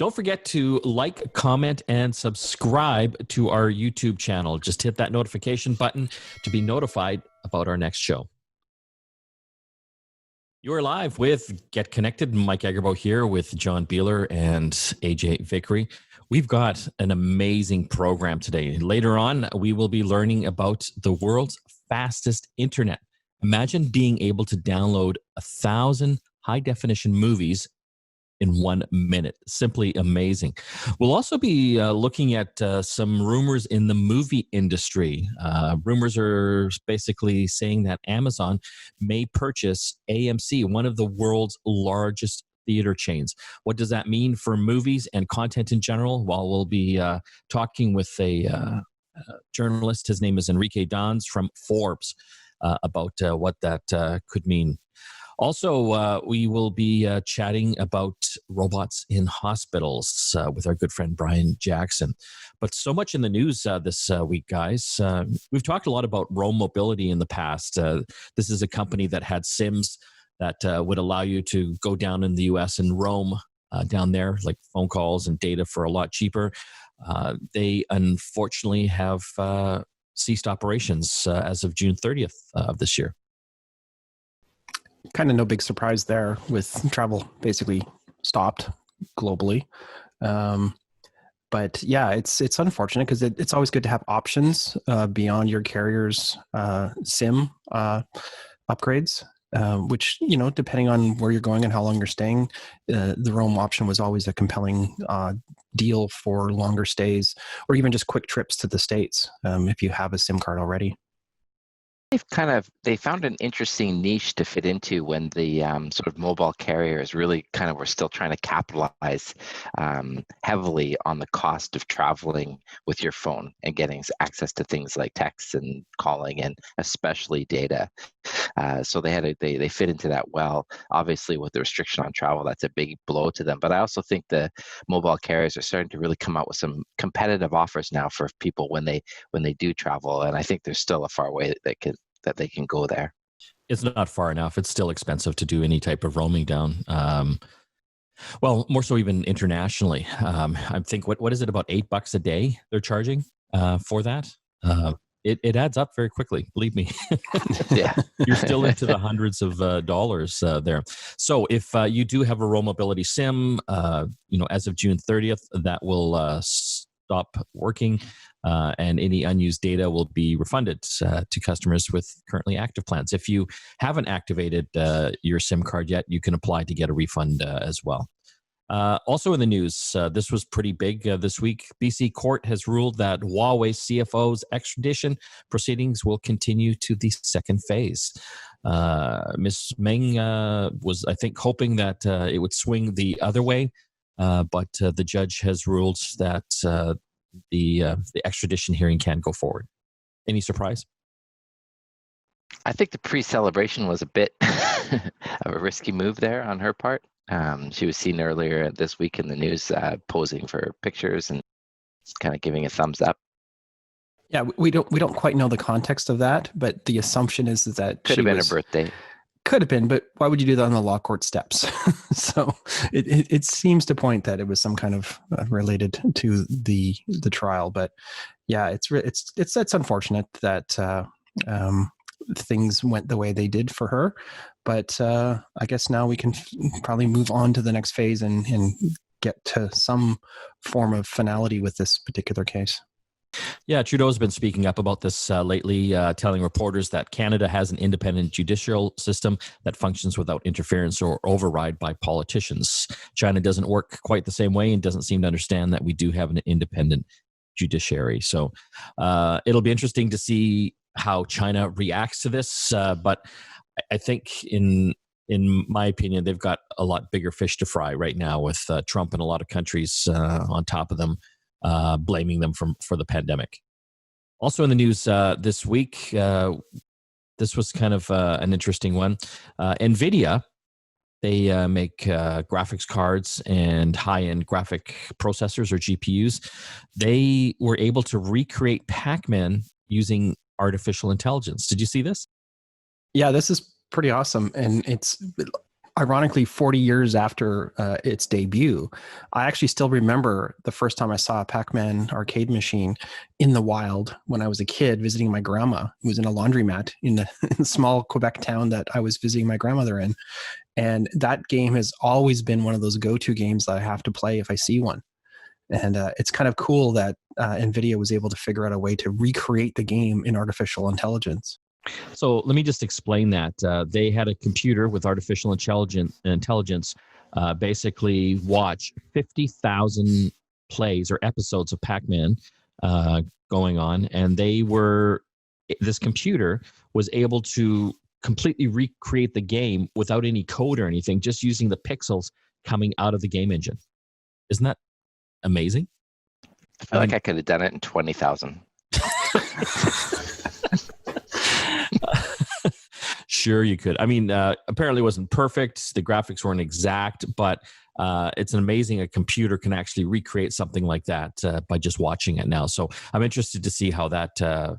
Don't forget to like, comment, and subscribe to our YouTube channel. Just hit that notification button to be notified about our next show. You're live with Get Connected. Mike Agerbo here with John Biehler and AJ Vickery. We've got an amazing program today. Later on, we will be learning about the world's fastest internet. Imagine being able to download 1,000 high-definition movies in 1 minute. Simply amazing. We'll also be looking at some rumors in the movie industry. Rumors are basically saying that Amazon may purchase AMC, one of the world's largest theater chains. What does that mean for movies and content in general? Well, we'll be talking with a journalist. His name is Enrique Dans from Forbes about what that could mean. Also, we will be chatting about robots in hospitals with our good friend Brian Jackson. But so much in the news this week, guys. We've talked a lot about Roam Mobility in the past. This is a company that had SIMs that would allow you to go down in the U.S. and roam down there, like phone calls and data for a lot cheaper. They unfortunately have ceased operations as of June 30th of this year. Kind of no big surprise there, with travel basically stopped globally. But yeah, it's unfortunate because it's always good to have options beyond your carrier's SIM upgrades, which, you know, depending on where you're going and how long you're staying, the Roam option was always a compelling deal for longer stays or even just quick trips to the States if you have a SIM card already. They found an interesting niche to fit into when the sort of mobile carriers really kind of were still trying to capitalize heavily on the cost of traveling with your phone and getting access to things like text and calling and especially data. So they fit into that well. Obviously, with the restriction on travel, that's a big blow to them. But I also think the mobile carriers are starting to really come out with some competitive offers now for people when they do travel. And I think there's still a far way that they can go there. It's not far enough. It's still expensive to do any type of roaming down. Well, more so even internationally. I think what is it, about $8 a day they're charging for that? It adds up very quickly, believe me. Yeah. You're still into the hundreds of dollars there. So if you do have a Roam Mobility SIM, as of June 30th, that will stop working. And any unused data will be refunded to customers with currently active plans. If you haven't activated your SIM card yet, you can apply to get a refund as well. Also in the news, this was pretty big this week. BC Court has ruled that Huawei CFO's extradition proceedings will continue to the second phase. Ms. Meng was, I think, hoping that it would swing the other way, but the judge has ruled that the extradition hearing can go forward. Any surprise? I think the pre-celebration was a bit of a risky move there on her part. She was seen earlier this week in the news posing for pictures and kind of giving a thumbs up. Yeah, we don't quite know the context of that, but the assumption is that could have been her birthday. Could have been, but why would you do that on the law court steps? So it seems to point that it was some kind of related to the trial. But yeah, it's unfortunate that things went the way they did for her. But I guess now we can probably move on to the next phase and get to some form of finality with this particular case. Yeah, Trudeau's been speaking up about this lately, telling reporters that Canada has an independent judicial system that functions without interference or override by politicians. China doesn't work quite the same way and doesn't seem to understand that we do have an independent judiciary. So it'll be interesting to see how China reacts to this. But I think in my opinion, they've got a lot bigger fish to fry right now with Trump and a lot of countries on top of them. Blaming them for the pandemic. Also in the news this week, this was kind of an interesting one. NVIDIA, they make graphics cards and high-end graphic processors or GPUs. They were able to recreate Pac-Man using artificial intelligence. Did you see this? Yeah, this is pretty awesome. And ironically, 40 years after its debut, I actually still remember the first time I saw a Pac-Man arcade machine in the wild when I was a kid visiting my grandma, who was in a laundromat in the small Quebec town that I was visiting my grandmother in. And that game has always been one of those go-to games that I have to play if I see one. And it's kind of cool that NVIDIA was able to figure out a way to recreate the game in artificial intelligence. So let me just explain that. They had a computer with artificial intelligence basically watch 50,000 plays or episodes of Pac-Man going on. And this computer was able to completely recreate the game without any code or anything, just using the pixels coming out of the game engine. Isn't that amazing? I feel like I could have done it in 20,000. Sure, you could. I mean, apparently it wasn't perfect. The graphics weren't exact, but it's amazing a computer can actually recreate something like that by just watching it now. So I'm interested to see how that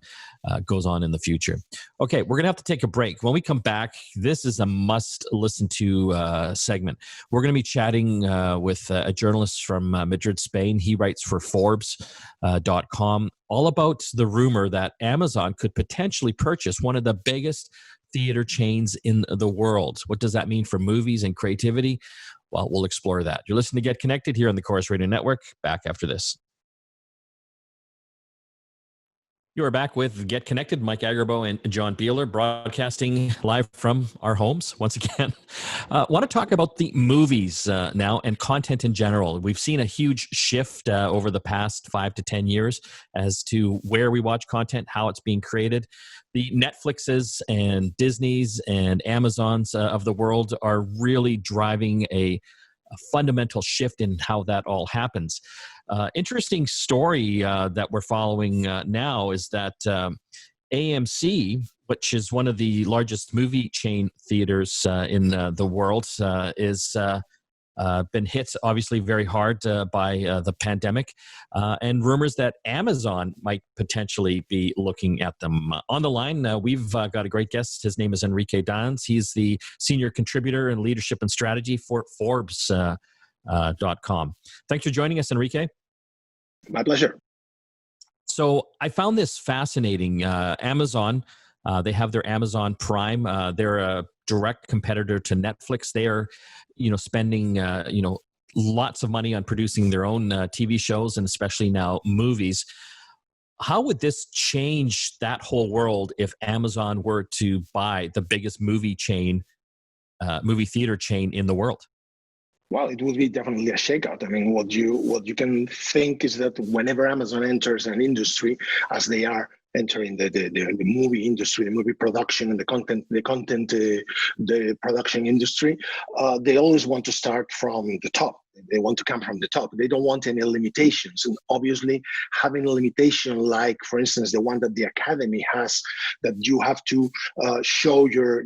goes on in the future. Okay, we're going to have to take a break. When we come back, this is a must listen to segment. We're going to be chatting with a journalist from Madrid, Spain. He writes for Forbes.com all about the rumor that Amazon could potentially purchase one of the biggest theater chains in the world. What does that mean for movies and creativity? Well, we'll explore that. You're listening to Get Connected here on the Chorus Radio Network. Back after this. You are back with Get Connected. Mike Agerbo and John Biehler broadcasting live from our homes once again. Want to talk about the movies now and content in general. We've seen a huge shift over the past 5 to 10 years as to where we watch content, how it's being created. The Netflixes and Disneys and Amazons of the world are really driving a fundamental shift in how that all happens. Interesting story that we're following now is that AMC, which is one of the largest movie chain theaters in the world, is been hit obviously very hard by the pandemic, and rumors that Amazon might potentially be looking at them. On the line, we've got a great guest. His name is Enrique Dans. He's the senior contributor in leadership and strategy for Forbes.com. Thanks for joining us, Enrique. My pleasure. So I found this fascinating. Amazon, they have their Amazon Prime. They're a direct competitor to Netflix. They are, spending, lots of money on producing their own TV shows and especially now movies. How would this change that whole world if Amazon were to buy the biggest movie theater chain in the world? Well, it would be definitely a shakeout. I mean, what you can think is that whenever Amazon enters an industry, as they are entering the movie industry, the movie production, and the production industry, they always want to start from the top. They want to come from the top. They don't want any limitations. And obviously, having a limitation like, for instance, the one that the Academy has, that you have to show your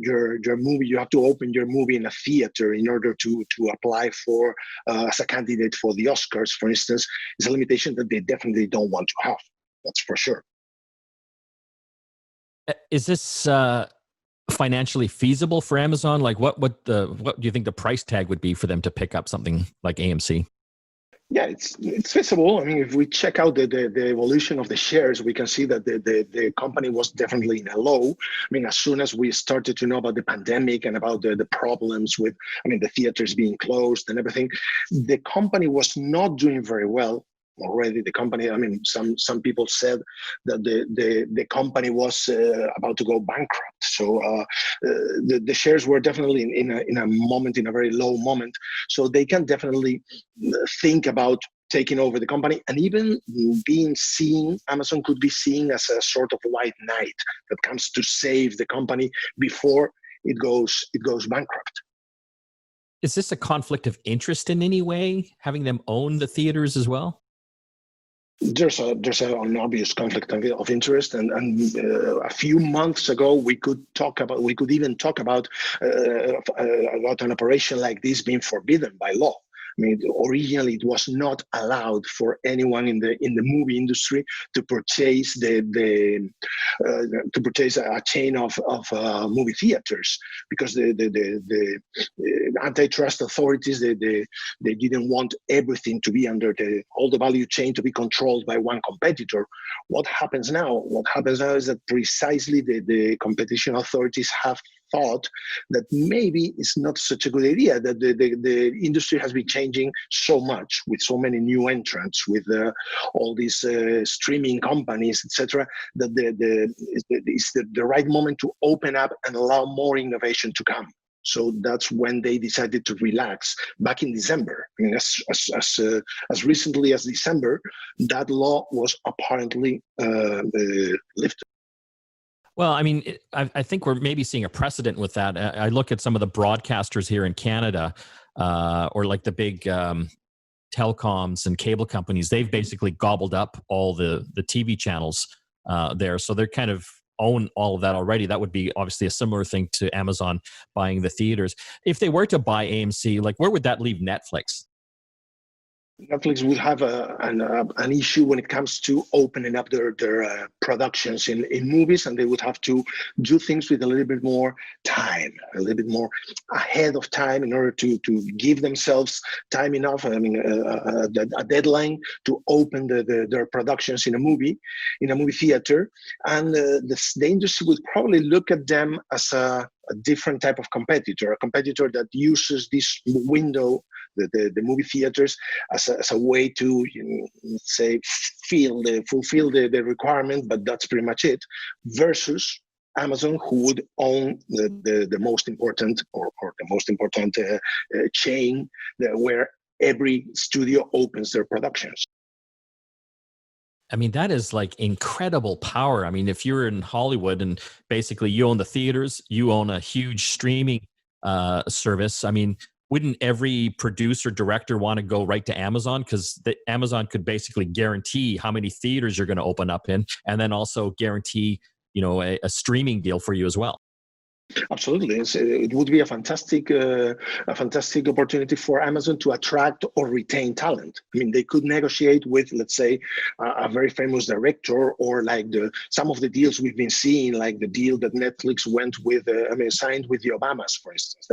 movie, you have to open your movie in a theater in order to apply for as a candidate for the Oscars, for instance, is a limitation that they definitely don't want to have. That's for sure. Is this financially feasible for Amazon? Like, what do you think the price tag would be for them to pick up something like AMC? Yeah, it's feasible. I mean, if we check out the evolution of the shares, we can see that the company was definitely in a low. I mean, as soon as we started to know about the pandemic and about the problems with, the theaters being closed and everything, the company was not doing very well. Already, the company, some people said that the company was about to go bankrupt. So the shares were definitely in a very low moment. So they can definitely think about taking over the company, and even Amazon could be seen as a sort of white knight that comes to save the company before it goes bankrupt. Is this a conflict of interest in any way, having them own the theaters as well? There's an obvious conflict of interest, and a few months ago we could even talk about an operation like this being forbidden by law. mean, originally it was not allowed for anyone in the movie industry to purchase to purchase a chain of movie theaters, because the antitrust authorities they didn't want everything to be under all the value chain to be controlled by one competitor. What happens now? What happens now is that precisely the competition authorities have thought that maybe it's not such a good idea, that the industry has been changing so much with so many new entrants, with all these streaming companies, etc., that it's the right moment to open up and allow more innovation to come. So that's when they decided to relax back in December. I mean, as recently as December, that law was apparently lifted. Well, I mean, I think we're maybe seeing a precedent with that. I look at some of the broadcasters here in Canada, or like the big telecoms and cable companies. They've basically gobbled up all the TV channels there. So they're kind of own all of that already. That would be obviously a similar thing to Amazon buying the theaters. If they were to buy AMC, like where would that leave Netflix? Netflix would have an issue when it comes to opening up their productions in movies, and they would have to do things with a little bit more time, a little bit more ahead of time, in order to give themselves time enough. I mean, a deadline to open their productions in a movie theater, and the industry would probably look at them as a different type of competitor, a competitor that uses this window, the movie theaters, as a way to, let's say, fulfill the requirement, but that's pretty much it, versus Amazon, who would own the most important or the most important chain where every studio opens their productions. I mean, that is like incredible power. I mean, if you're in Hollywood and basically you own the theaters, you own a huge streaming service. I mean, wouldn't every producer, director want to go right to Amazon? Because Amazon could basically guarantee how many theaters you're going to open up in, and then also guarantee, a streaming deal for you as well. Absolutely, it would be a fantastic opportunity for Amazon to attract or retain talent. I mean, they could negotiate with, let's say, a very famous director, or like some of the deals we've been seeing, like the deal that Netflix signed with the Obamas, for instance.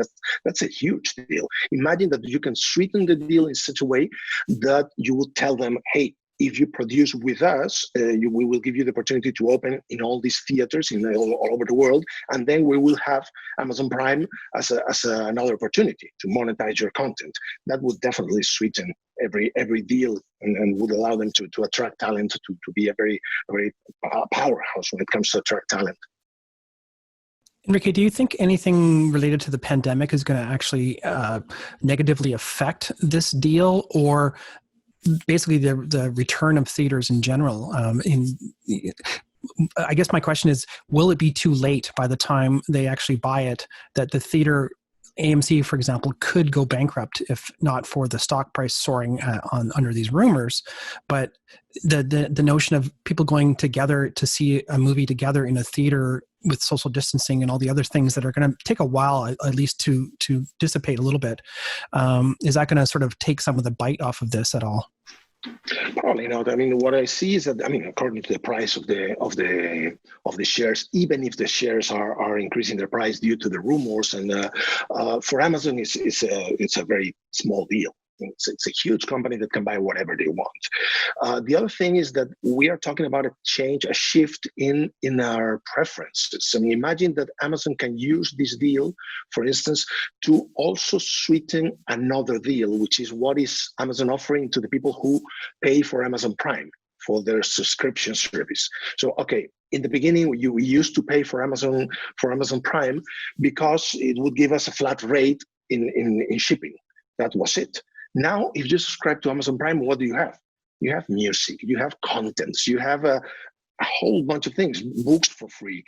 That's a huge deal. Imagine that you can sweeten the deal in such a way that you would tell them, hey, if you produce with us, we will give you the opportunity to open in all these theaters all over the world, and then we will have Amazon Prime as another opportunity to monetize your content. That would definitely sweeten every deal, and would allow them to attract talent, to be a very, very powerhouse when it comes to attract talent. Enrique, do you think anything related to the pandemic is going to actually negatively affect this deal, or basically the return of theaters in general? I guess my question is, will it be too late by the time they actually buy it, that the theater, AMC, for example, could go bankrupt if not for the stock price soaring under these rumors? But the notion of people going together to see a movie together in a theater with social distancing and all the other things that are going to take a while, at least to dissipate a little bit, is that going to sort of take some of the bite off of this at all? Probably not. I mean, what I see is that, according to the price of the shares, even if the shares are increasing their price due to the rumors, and for Amazon, it's a very small deal. It's a huge company that can buy whatever they want. The other thing is that we are talking about a shift in our preferences. I mean, imagine that Amazon can use this deal, for instance, to also sweeten another deal, which is what is Amazon offering to the people who pay for Amazon Prime, for their subscription service. So, okay, in the beginning, we used to pay for Amazon Prime because it would give us a flat rate in shipping. That was it. Now, if you subscribe to Amazon Prime, what do you have? You have music, you have contents, you have a whole bunch of things, books for free.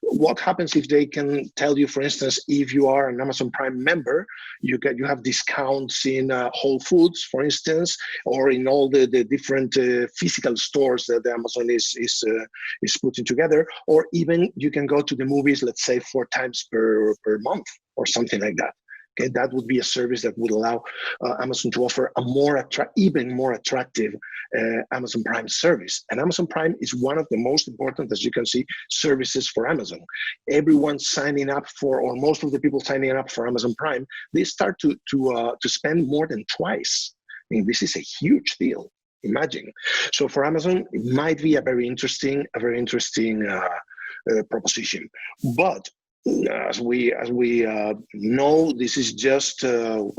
What happens if they can tell you, for instance, if you are an Amazon Prime member, you have discounts in Whole Foods, for instance, or in all the different physical stores that Amazon is putting together, or even you can go to the movies, let's say 4 times per month or something like that. Okay, that would be a service that would allow Amazon to offer a even more attractive Amazon Prime service. And Amazon Prime is one of the most important, as you can see, services for Amazon. Everyone signing up for, or most of the people signing up for Amazon Prime, they start to spend more than twice. I mean, this is a huge deal. Imagine. So for Amazon, it might be a very interesting proposition, but as we know, this is just a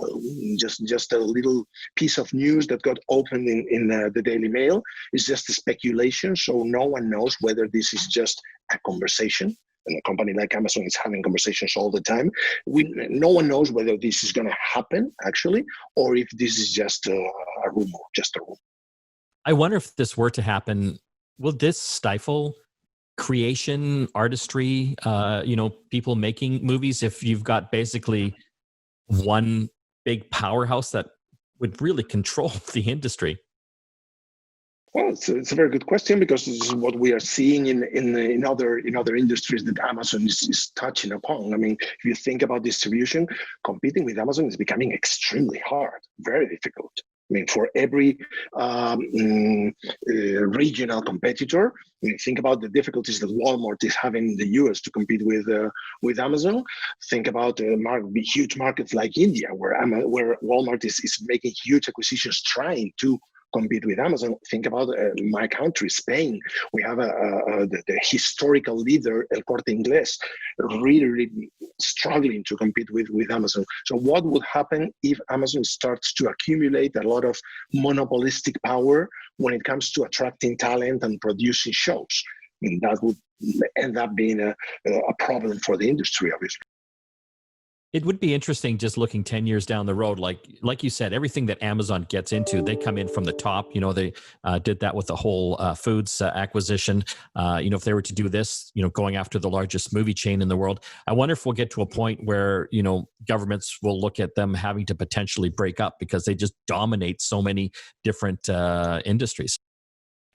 little piece of news that got opened in the Daily Mail. It's just a speculation, so no one knows whether this is just a conversation. And a company like Amazon is having conversations all the time. No one knows whether this is going to happen actually, or if this is just a rumor. I wonder if this were to happen, will this stifle creation, artistry, people making movies, if you've got basically one big powerhouse that would really control the industry? Well, it's a very good question, because this is what we are seeing in other industries that Amazon is touching upon. I mean, if you think about distribution, competing with Amazon is becoming extremely hard, very difficult. I mean, for every regional competitor, when you think about the difficulties that Walmart is having in the US to compete with Amazon, think about huge markets like India, where Walmart is making huge acquisitions trying to compete with Amazon. Think about my country, Spain. We have the historical leader, El Corte Inglés, really struggling to compete with Amazon. So what would happen if Amazon starts to accumulate a lot of monopolistic power when it comes to attracting talent and producing shows? I mean, that would end up being a problem for the industry, obviously. It would be interesting just looking 10 years down the road. Like you said, everything that Amazon gets into, they come in from the top. They did that with the whole foods acquisition. If they were to do this, going after the largest movie chain in the world, I wonder if we'll get to a point where, governments will look at them having to potentially break up because they just dominate so many different industries.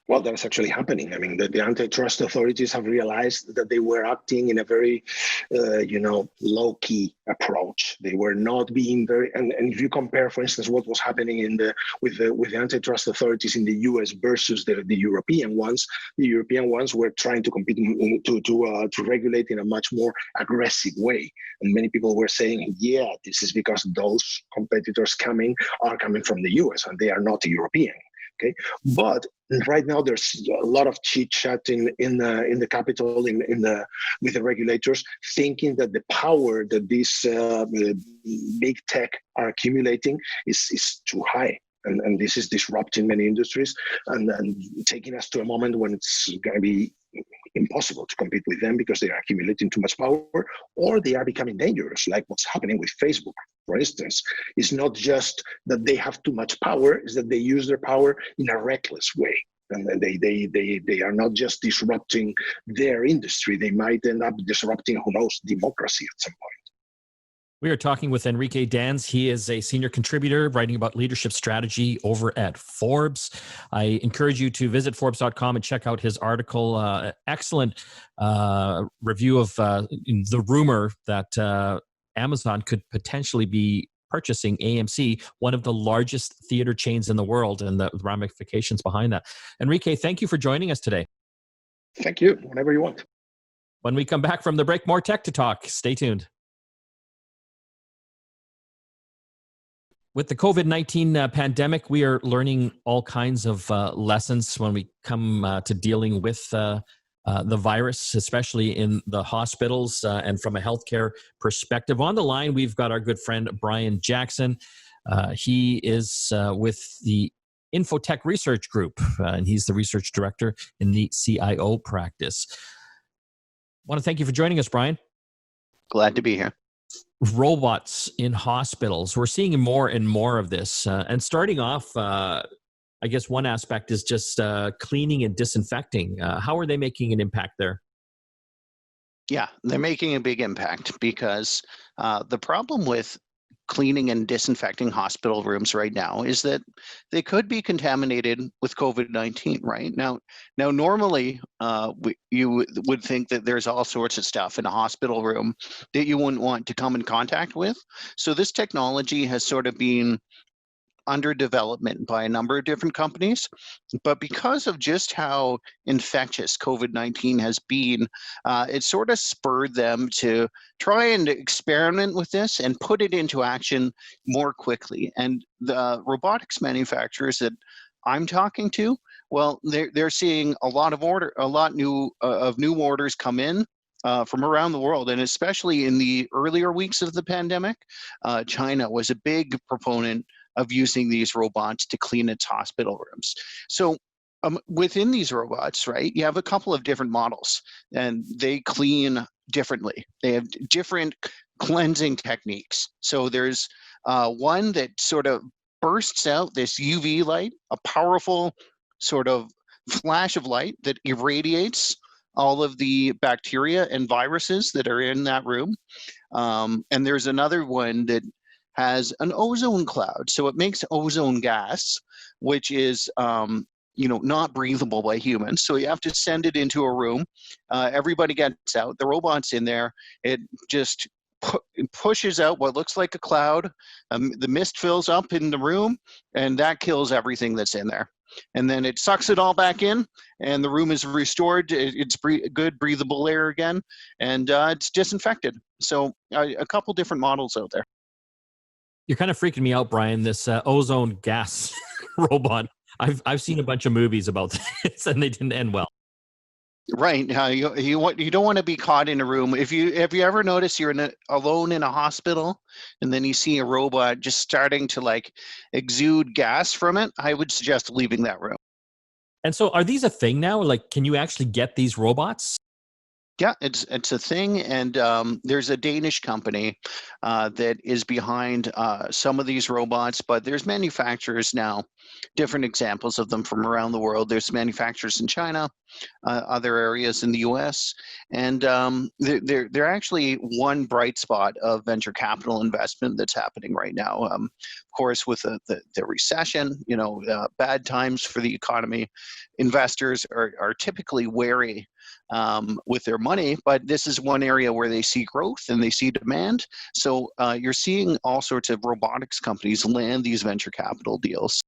Well, that's actually happening. I mean, the antitrust authorities have realized that they were acting in a very, low-key approach. They were not being very. And if you compare, for instance, what was happening with the antitrust authorities in the U.S. versus the European ones were trying to compete to regulate in a much more aggressive way. And many people were saying, yeah, this is because those competitors are coming from the U.S. and they are not European. Okay, but right now there's a lot of chit-chatting in the Capitol with the regulators, thinking that the power that these big tech are accumulating is too high, and this is disrupting many industries and taking us to a moment when it's going to be impossible to compete with them because they are accumulating too much power, or they are becoming dangerous, like what's happening with Facebook, for instance. It's not just that they have too much power, it's that they use their power in a reckless way. And they are not just disrupting their industry, they might end up disrupting, who knows, democracy at some point. We are talking with Enrique Dans. He is a senior contributor writing about leadership strategy over at Forbes. I encourage you to visit Forbes.com and check out his article. Excellent review of the rumor that Amazon could potentially be purchasing AMC, one of the largest theater chains in the world, and the ramifications behind that. Enrique, thank you for joining us today. Thank you. Whenever you want. When we come back from the break, more tech to talk. Stay tuned. With the COVID-19 pandemic, we are learning all kinds of lessons when we come to dealing with the virus, especially in the hospitals and from a healthcare perspective. On the line, we've got our good friend, Brian Jackson. He is with the Infotech Research Group, and he's the research director in the CIO practice. I want to thank you for joining us, Brian. Glad to be here. Robots in hospitals. We're seeing more and more of this. And starting off, I guess one aspect is just cleaning and disinfecting. How are they making an impact there? Yeah, they're making a big impact because the problem with cleaning and disinfecting hospital rooms right now is that they could be contaminated with COVID-19, right? Now normally you would think that there's all sorts of stuff in a hospital room that you wouldn't want to come in contact with. So this technology has sort of been under development by a number of different companies, but because of just how infectious COVID-19 has been, it sort of spurred them to try and experiment with this and put it into action more quickly. And the robotics manufacturers that I'm talking to, well, they're seeing a lot of new orders come in from around the world, and especially in the earlier weeks of the pandemic, China was a big proponent of using these robots to clean its hospital rooms. So within these robots, right, you have a couple of different models, and they clean differently. They have different cleansing techniques. So there's one that sort of bursts out this UV light, a powerful sort of flash of light that irradiates all of the bacteria and viruses that are in that room. And there's another one that has an ozone cloud. So it makes ozone gas, which is not breathable by humans. So you have to send it into a room. Everybody gets out. The robot's in there. It just pushes out what looks like a cloud. The mist fills up in the room, and that kills everything that's in there. And then it sucks it all back in, and the room is restored. It's good, breathable air again, and it's disinfected. So a couple different models out there. You're kind of freaking me out, Brian. This ozone gas robot. I've seen a bunch of movies about this, and they didn't end well. Right. You don't want to be caught in a room. Have you ever noticed you're alone in a hospital, and then you see a robot just starting to like exude gas from it? I would suggest leaving that room. And so, are these a thing now? Like, can you actually get these robots? Yeah, it's a thing, and there's a Danish company that is behind some of these robots, but there's manufacturers now, different examples of them from around the world. There's manufacturers in China, other areas in the U.S., and they're actually one bright spot of venture capital investment that's happening right now. Of course, with the recession, bad times for the economy, investors are typically wary with their money, but this is one area where they see growth and they see demand. So you're seeing all sorts of robotics companies land these venture capital deals.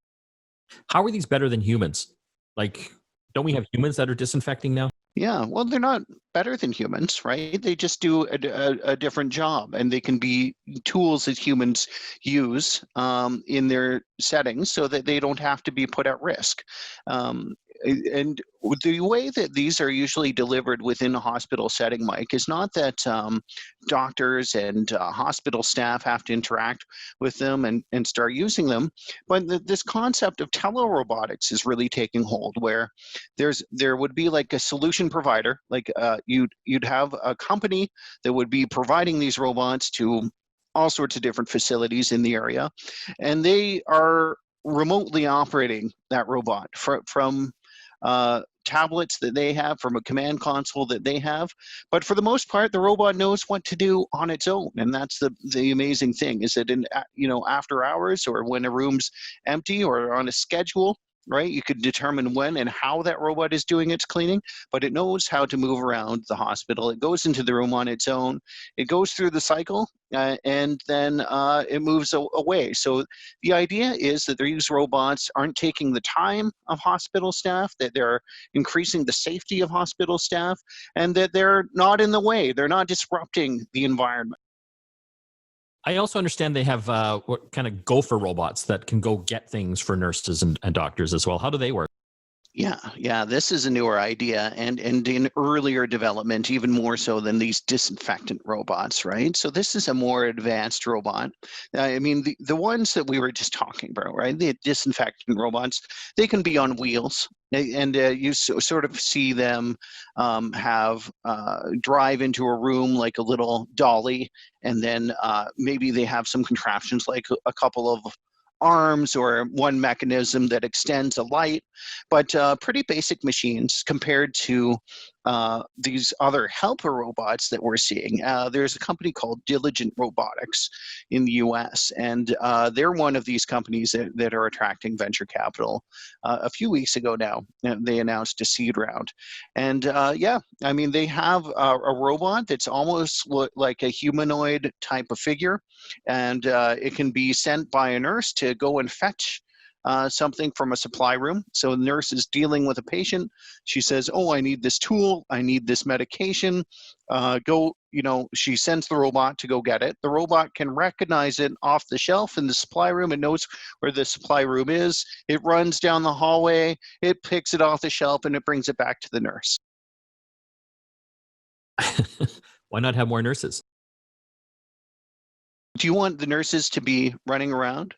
How are these better than humans? Like, don't we have humans that are disinfecting now? Yeah, well, they're not better than humans, right? They just do a different job, and they can be tools that humans use in their settings so that they don't have to be put at risk. And the way that these are usually delivered within a hospital setting, Mike, is not that doctors and hospital staff have to interact with them and start using them, but this concept of telerobotics is really taking hold, where there would be like a solution provider, like you'd have a company that would be providing these robots to all sorts of different facilities in the area, and they are remotely operating that robot from tablets that they have, from a command console that they have. But for the most part, the robot knows what to do on its own. And that's the amazing thing, is that in after hours, or when a room's empty or on a schedule, right, you could determine when and how that robot is doing its cleaning, but it knows how to move around the hospital. It goes into the room on its own. It goes through the cycle, and then it moves away. So the idea is that these robots aren't taking the time of hospital staff, that they're increasing the safety of hospital staff, and that they're not in the way. They're not disrupting the environment. I also understand they have what kind of gopher robots that can go get things for nurses and doctors as well. How do they work? Yeah, this is a newer idea, and in earlier development, even more so than these disinfectant robots, right? So this is a more advanced robot. I mean, the ones that we were just talking about, right? The disinfectant robots, they can be on wheels, and you sort of see them drive into a room like a little dolly, and then maybe they have some contraptions like a couple of arms or one mechanism that extends a light, but pretty basic machines compared to these other helper robots that we're seeing. There's a company called Diligent Robotics in the US, and they're one of these companies that are attracting venture capital. A few weeks ago now, they announced a seed round. And I mean, they have a robot that's almost like a humanoid type of figure, and it can be sent by a nurse to go and fetch something from a supply room. So the nurse is dealing with a patient. She says, "Oh, I need this tool. I need this medication." She sends the robot to go get it. The robot can recognize it off the shelf in the supply room. It knows where the supply room is. It runs down the hallway. It picks it off the shelf and it brings it back to the nurse. Why not have more nurses? Do you want the nurses to be running around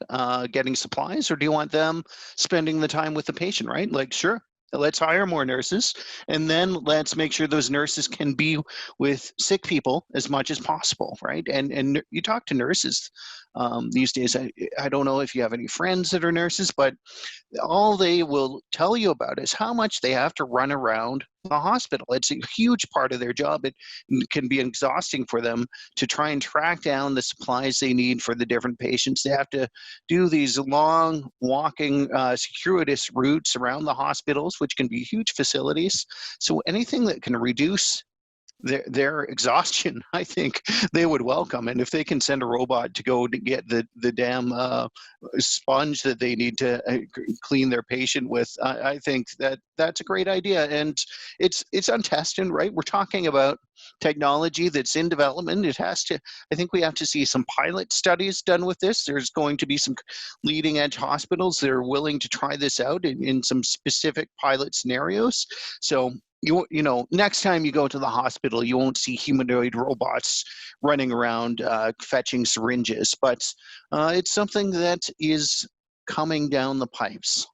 getting supplies, or do you want them spending the time with the patient, right? Like, sure, let's hire more nurses, and then let's make sure those nurses can be with sick people as much as possible, right? And you talk to nurses these days. I don't know if you have any friends that are nurses, but all they will tell you about is how much they have to run around the hospital. It's a huge part of their job. It can be exhausting for them to try and track down the supplies they need for the different patients. They have to do these long walking circuitous routes around the hospitals, which can be huge facilities. So anything that can reduce their exhaustion, I think they would welcome. And if they can send a robot to go to get the damn sponge that they need to clean their patient with, I think that's a great idea. And it's untested, right? We're talking about technology that's in development. I think we have to see some pilot studies done with this. There's going to be some leading edge hospitals that are willing to try this out in some specific pilot scenarios. So next time you go to the hospital, you won't see humanoid robots running around fetching syringes, but it's something that is coming down the pipes.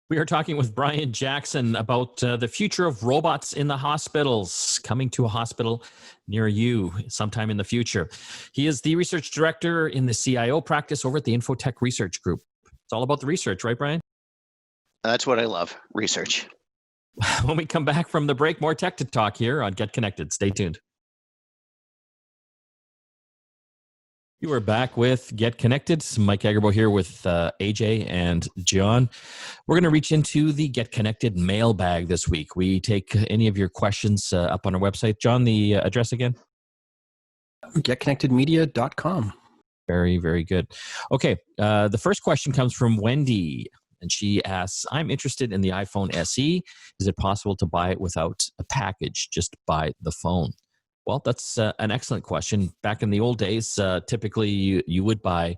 We are talking with Brian Jackson about the future of robots in the hospitals, coming to a hospital near you sometime in the future. He is the research director in the CIO practice over at the Infotech Research Group. It's all about the research, right, Brian? That's what I love, research. When we come back from the break, more tech to talk here on Get Connected. Stay tuned. You are back with Get Connected. Mike Agerbo here with AJ and John. We're going to reach into the Get Connected mailbag this week. We take any of your questions up on our website. John, the address again? GetConnectedMedia.com. Very, very good. Okay, the first question comes from Wendy. And she asks, I'm interested in the iPhone SE. Is it possible to buy it without a package, just buy the phone? Well, that's an excellent question. Back in the old days, typically you would buy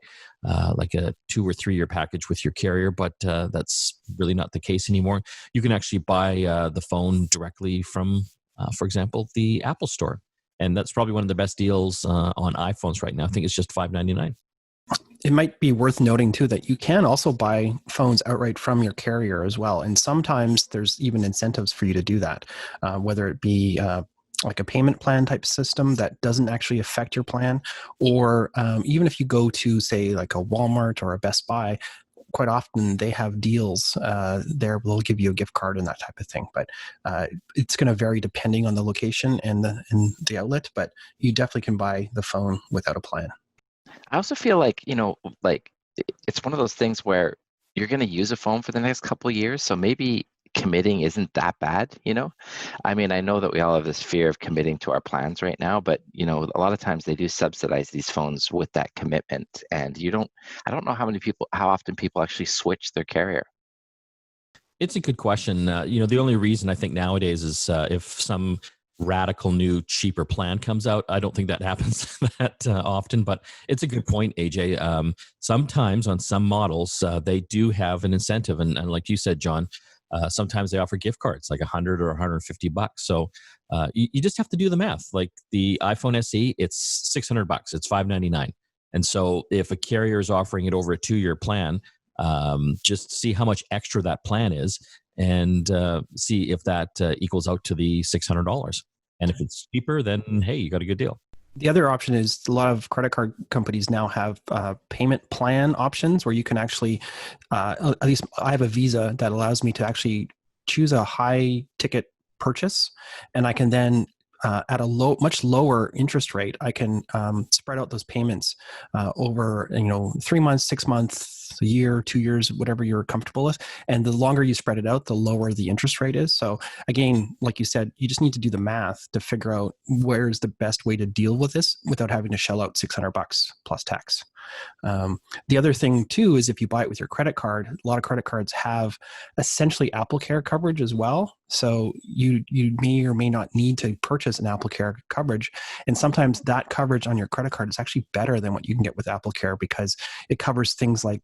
like a 2 or 3 year package with your carrier, but that's really not the case anymore. You can actually buy the phone directly from, for example, the Apple Store. And that's probably one of the best deals on iPhones right now. I think it's just $5.99. It might be worth noting, too, that you can also buy phones outright from your carrier as well. And sometimes there's even incentives for you to do that, whether it be like a payment plan type system that doesn't actually affect your plan, or even if you go to, say, like a Walmart or a Best Buy, quite often they have deals there. They'll give you a gift card and that type of thing. But it's going to vary depending on the location and the outlet. But you definitely can buy the phone without a plan. I also feel like, it's one of those things where you're going to use a phone for the next couple of years. So maybe committing isn't that bad, I mean, I know that we all have this fear of committing to our plans right now, but, a lot of times they do subsidize these phones with that commitment. And I don't know how often people actually switch their carrier. It's a good question. The only reason I think nowadays is if some radical new cheaper plan comes out. I don't think that happens that often, but it's a good point, AJ. Sometimes on some models, they do have an incentive. And like you said, John, sometimes they offer gift cards like $100 or $150. So you just have to do the math. Like the iPhone SE, it's $600. It's $599. And so if a carrier is offering it over a 2-year plan, just see how much extra that plan is and see if that equals out to the $600. And if it's cheaper, then hey, you got a good deal. The other option is a lot of credit card companies now have payment plan options where you can actually, at least I have a Visa that allows me to actually choose a high ticket purchase, and I can then at a much lower interest rate, I can spread out those payments over 3 months, 6 months, a year, 2 years, whatever you're comfortable with. And the longer you spread it out, the lower the interest rate is. So again, like you said, you just need to do the math to figure out where's the best way to deal with this without having to shell out $600 plus tax. The other thing too is if you buy it with your credit card, a lot of credit cards have essentially AppleCare coverage as well. So you may or may not need to purchase an AppleCare coverage, and sometimes that coverage on your credit card is actually better than what you can get with AppleCare because it covers things like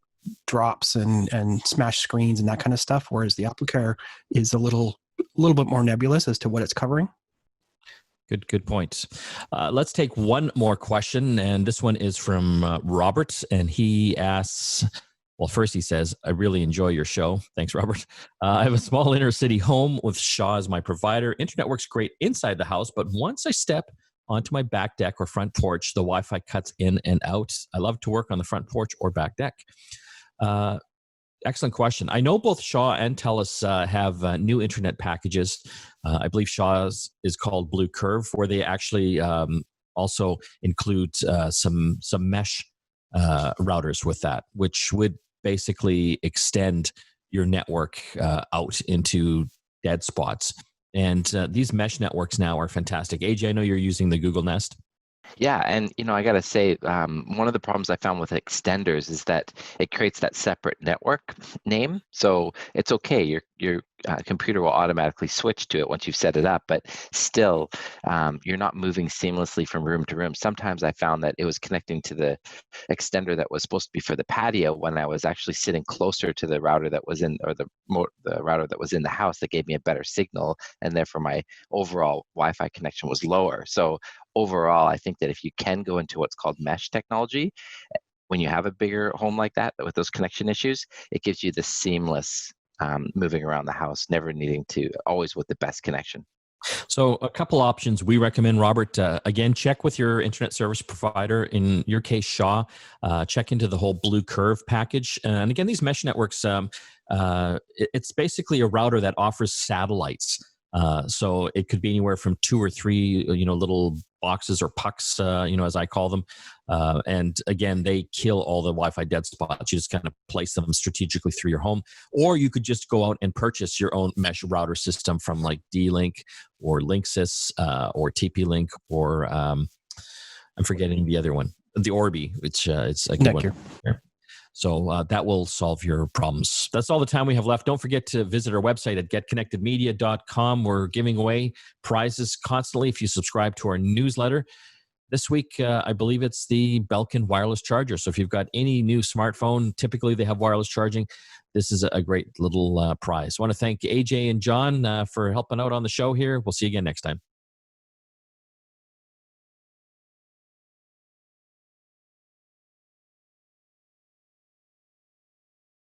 drops and smashed screens and that kind of stuff, whereas the AppleCare is a little bit more nebulous as to what it's covering. Good point. Let's take one more question, and this one is from Robert, and he asks, well, first he says, I really enjoy your show. Thanks, Robert. I have a small inner city home with Shaw as my provider. Internet works great inside the house, but once I step onto my back deck or front porch, the Wi-Fi cuts in and out. I love to work on the front porch or back deck. Excellent question. I know both Shaw and TELUS have new internet packages. I believe Shaw's is called Blue Curve, where they actually also include some mesh routers with that, which would basically extend your network out into dead spots. And these mesh networks now are fantastic. AJ, I know you're using the Google Nest. Yeah, and I got to say, one of the problems I found with extenders is that it creates that separate network name. So it's okay, your computer will automatically switch to it once you've set it up, but still, you're not moving seamlessly from room to room. Sometimes I found that it was connecting to the extender that was supposed to be for the patio when I was actually sitting closer to the router that was in, or the router that was in the house that gave me a better signal, and therefore my overall Wi-Fi connection was lower. So overall, I think that if you can go into what's called mesh technology, when you have a bigger home like that with those connection issues, it gives you the seamless moving around the house, never needing to, always with the best connection. So a couple options we recommend, Robert. Again, check with your internet service provider. In your case, Shaw. Check into the whole Blue Curve package. And again, these mesh networks, it's basically a router that offers satellites. So it could be anywhere from 2 or 3, little boxes or pucks, as I call them. And again, they kill all the Wi-Fi dead spots. You just kind of place them strategically through your home, or you could just go out and purchase your own mesh router system from like D-Link or Linksys or TP-Link or I'm forgetting the other one, the Orbi, which it's a good one. So that will solve your problems. That's all the time we have left. Don't forget to visit our website at getconnectedmedia.com. We're giving away prizes constantly if you subscribe to our newsletter. This week, I believe it's the Belkin wireless charger. So if you've got any new smartphone, typically they have wireless charging. This is a great little prize. I want to thank AJ and John for helping out on the show here. We'll see you again next time.